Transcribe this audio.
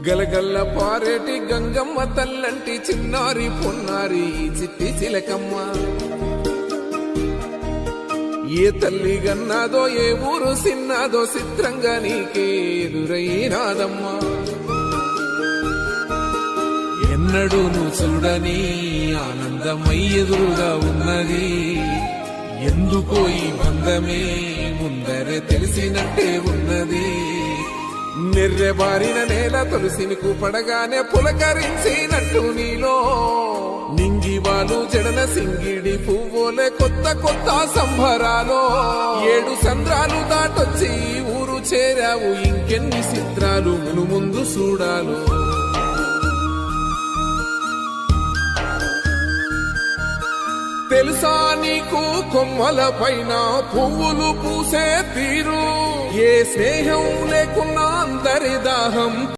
గలగల్ల పారేటి గంగమ్మ తల్లంటి చిన్నారి పొన్నారి చిట్టి చిలకమ్మ. ఏ తల్లి గన్నాదో ఏ ఊరు సిన్నాదో చిత్రంగా నీకే ఎదురైనాదమ్మా. ఎన్నడూ నువ్వు చూడని ఆనందమై ఎదురుగా ఉన్నది. ఎందుకో ఈ బంధమే ముందరే తెలిసినట్టే ఉన్నది. నిర్రెబారిన నేల తులసినికు పడగానే పులకరించినట్టు నీలో నింగివాలు జడన సింగిడి పువ్వులే కొత్త కొత్త సంబరాలో. 7 సంద్రాలు దాటొచ్చి ఊరు చేరావు, ఇంకెన్ని చిత్రాలు మును ముందు చూడాలు. తెలుసా నీకు కొమ్మల పైన పువ్వులు పూసే తీరు, ఏ స్నేహం లేకున్నా అందరి దాహం